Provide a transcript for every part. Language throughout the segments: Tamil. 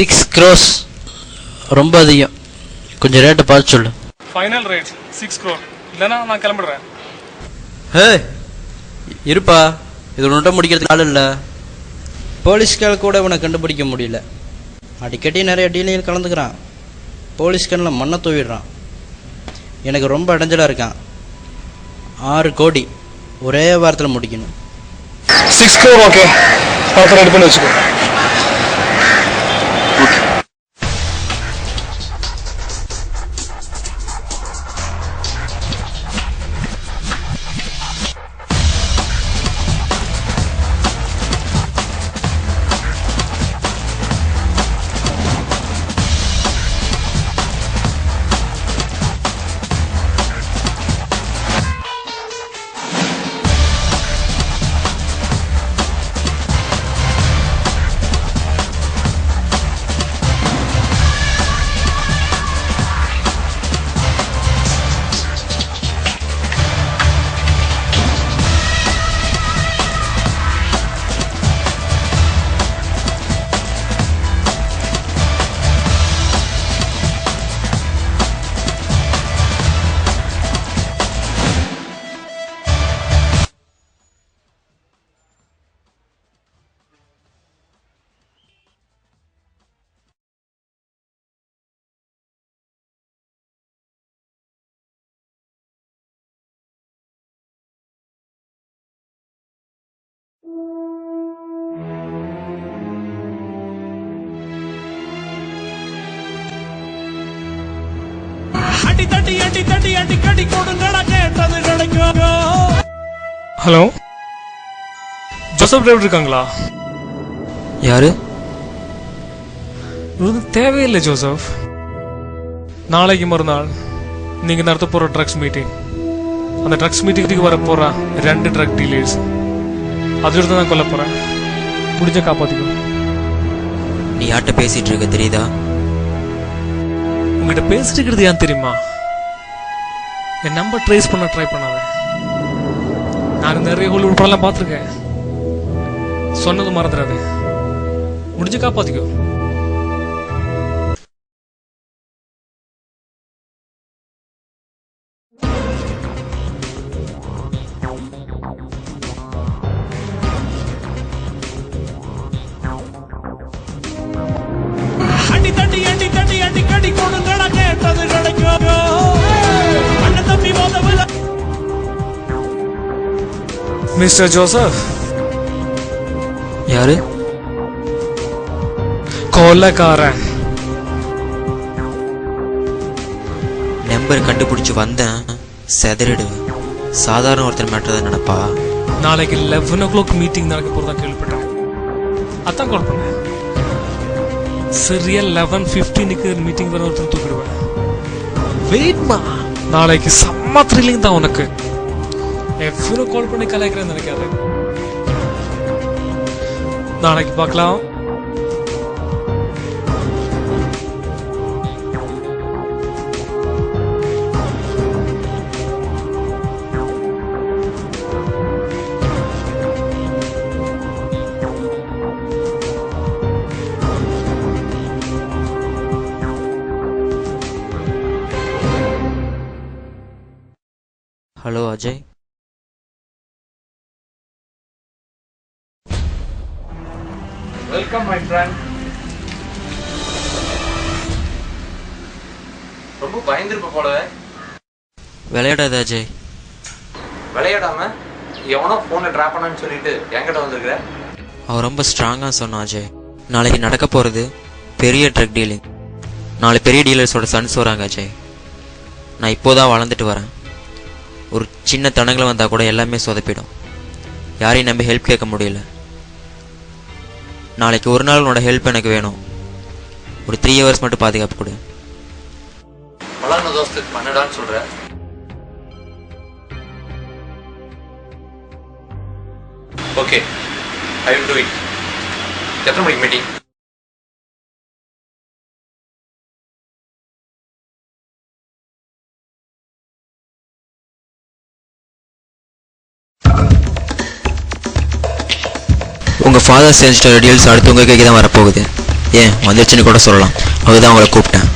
6 crores ரொம்ப அதிகம், கொஞ்சம் ரேட்டை பார்த்து சொல்லு. ஃபைனல் ரேட் 6 crore, இல்லைன்னா நான் கிளம்பிடுறேன். ஹே இருப்பா, இது ஒன்றை முடிக்கிறதுக்கு ஆள் இல்லை. போலீஸ்கால் கூட இவனை கண்டுபிடிக்க முடியல. அடிக்கடி நிறைய டீலில் கலந்துக்கிறான். போலீஸ்காரில் மண்ணை தூவிடுறான். எனக்கு ரொம்ப அடைஞ்சலாக இருக்கான். 6 கோடி ஒரே வாரத்தில் முடிக்கணும். 6 crore ஓகே, பணத்தை ரெடி பண்ணி வச்சுக்கோ. ஹலோ, ஜோசப் டிரைவர் இருக்காங்களா? யாரு? தேவையில்லை ஜோசப். நாளைக்கு மறுநாள் நீங்க நடத்த போற ட்ரக்ஸ் மீட்டிங், அந்த ட்ரக்ஸ் மீட்டிங்க்கு வர போற 2 ட்ரக் டீலர்ஸ், அதோட தான் நான் கொல்ல போறேன். முடிஞ்ச காப்பாத்திக்கோ. நீ யார்கிட்ட பேசிட்டு இருக்க தெரியுதா? உங்ககிட்ட பேசிட்டு இருக்கிறது ஏன் தெரியுமா? என் நம்பர் ட்ரேஸ் பண்ண ட்ரை பண்ணாத. நான் நிறைய ஹாலிவுட் படம்லாம் பார்த்துருக்கேன். சொன்னது மறந்துடாது. முடிஞ்சு காப்பாத்திக்கோ. Mister Joseph. யாரு? கொலைக்காரன். நம்பர் கண்டுபிடிச்சு வந்தேன், செதறிடுவேன். சாதாரண ஒருத்தர் மேட்டர் தான் நினைப்பா. நாளைக்கு 11 o'clock மீட்டிங் நடக்க போறதா கேள்விப்பட்டேன். அதான் கால் பண்ணேன். சரியா 11:15க்கு மீட்டிங் வர ஒருத்தர் தூக்கிடுவேன். வெயிட்மா, நாளைக்கு செம்ம த்ரில்லிங் தான் உனக்கு. எவ்வளோ கால் பண்ணி கலாய்க்கிறேன்னு நினைக்காது. நாளைக்கு பார்க்கலாம். Hello Ajay. Welcome my friend. ரொம்ப பயந்துருப்ப போலவே. விளையாடாத அஜய். விளையாடாம எவனோ போனை டிராப் பண்ணான்னு சொல்லிட்டு என்கிட்ட வந்திருக்கிற. அவன் ரொம்ப ஸ்ட்ராங்கா சொன்னான் அஜய். நாளைக்கு நடக்க போறது பெரிய ட்ரக் டீலிங். 4 பெரிய டீலர்ஸோட சன்ஸ் வராங்க அஜய். நான் இப்போதான் வளர்ந்துட்டு வரேன். ஒரு சின்ன தடங்களை வந்தா கூட எல்லாமே சொதப்பிடும். யாரையும் நம்பி ஹெல்ப் கேட்க முடியல. நாளைக்கு ஒரு நாள் உன்னோட ஹெல்ப் எனக்கு வேணும். ஒரு 3 hours மட்டும் பாதுகாப்பு கொடு. வளர்ந்த தோஸ்து பண்ணடான்னு சொல்ற. Okay, I will do it. எத்தனை மணிக்கு மீட்டிங்? உங்கள் ஃபாதர் செஞ்சிட்ட டீல்ஸ் அடுத்து உங்கள் கைக்கு தான் வரப்போகுது. ஏன் வந்துருச்சுன்னு கூட சொல்லலாம். அதுதான் உங்களை கூப்பிட்டேன்.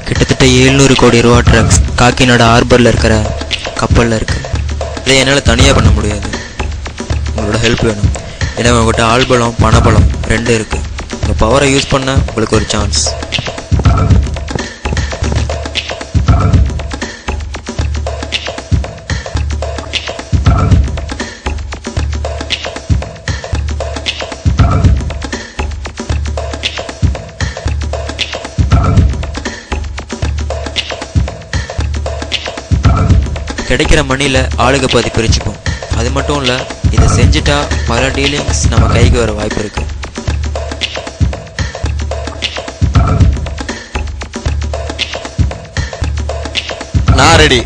கிட்டத்தட்ட 700 கோடி ரூபா ட்ரக்ஸ் காக்கிநாடு ஹார்பரில் இருக்கிற கப்பலில் இருக்குது. இதை என்னால் தனியாக பண்ண முடியாது, உங்களோட ஹெல்ப் வேணும். ஏன்னா உங்கள்கிட்ட ஆள்பலம் பணபலம் 2 இருக்குது. உங்கள் பவரை யூஸ் பண்ண உங்களுக்கு ஒரு சான்ஸ். கிடைக்கிற மணியில் ஆளுக பாதி பிரிச்சுப்போம். அது மட்டும் இல்லை, இதை செஞ்சுட்டா பல டீலிங்ஸ் நம்ம கைக்கு வர வாய்ப்பு இருக்கு. நான் ரெடி.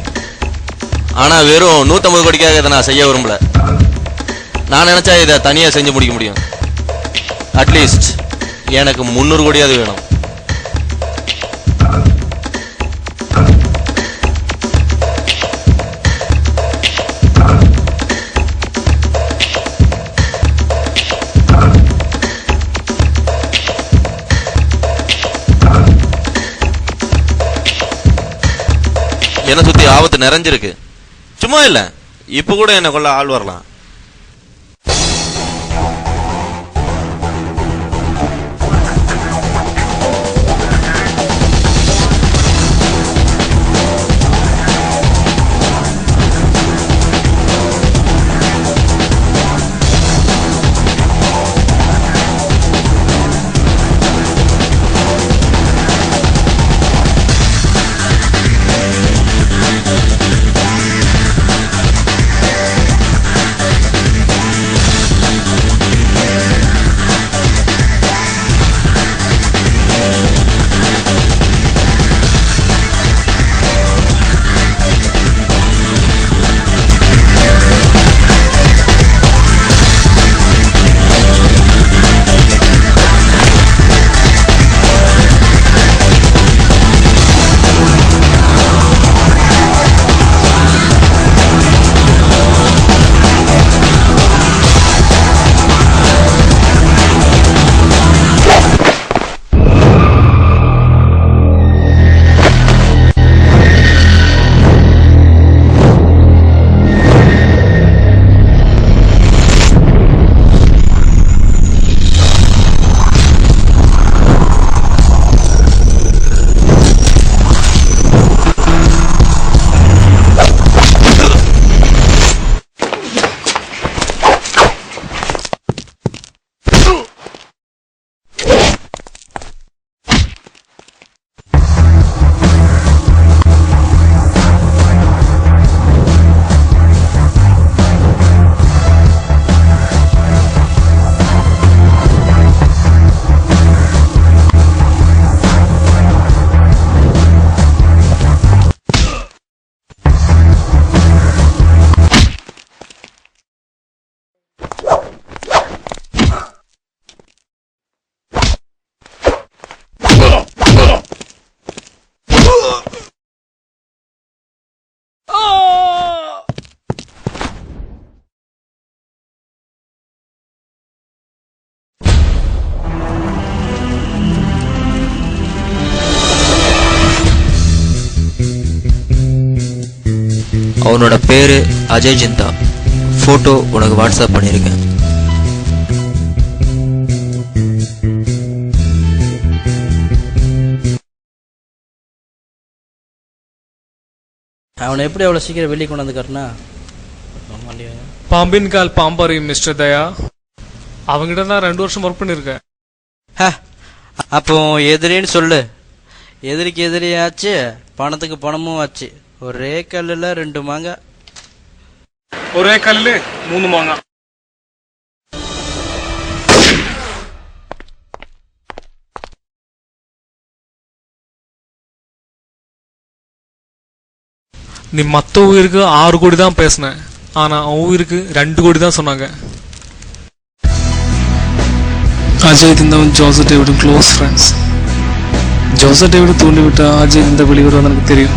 ஆனால் வெறும் 150 கோடிக்காக இதை நான் செய்ய விரும்பல. நான் நினச்சா இதை தனியாக செஞ்சு முடிக்க முடியும். அட்லீஸ்ட் எனக்கு 300 கோடியாவது வேணும். என்னை சுத்தி ஆபத்து நிறைஞ்சிருக்கு. சும்மா இல்ல, இப்ப கூட என்ன கொள்ள ஆள் வரலாம். அவனோட பேரு அஜய் ஜிந்தா. ஃபோட்டோ உனக்கு வாட்ஸ்அப் பண்ணியிருக்கேன். அவனை எப்படி அவ்வளோ சீக்கிரம் வெளியே கொண்டு வந்து காட்டினா? பாம்பின் கால் பாம்பாரி மிஸ்டர் தயா. அவங்ககிட்ட தான் 2 வருஷம் ஒர்க் பண்ணியிருக்கேன். அப்போ எதிரின்னு சொல்லு. எதிரிக்கு எதிரி ஆச்சு, பணத்துக்கு பணமும் ஆச்சு. ஒரே கல்லில் 2 மாங்காய். ஒரே கல்லில் 3 மாங்காய். நீ மற்ற உயிருக்கு 6 கோடி தான் பேசின, ஆனா அவன் உயிருக்கு 2 கோடி தான் சொன்னாங்க. அஜய் இருந்தவன் ஜோசப் டேவிடும் க்ளோஸ் ஃப்ரெண்ட்ஸ். ஜோசப் டேவிட் தூண்டி விட்டா அஜய் இந்த வெளிவரும் எனக்கு தெரியும்.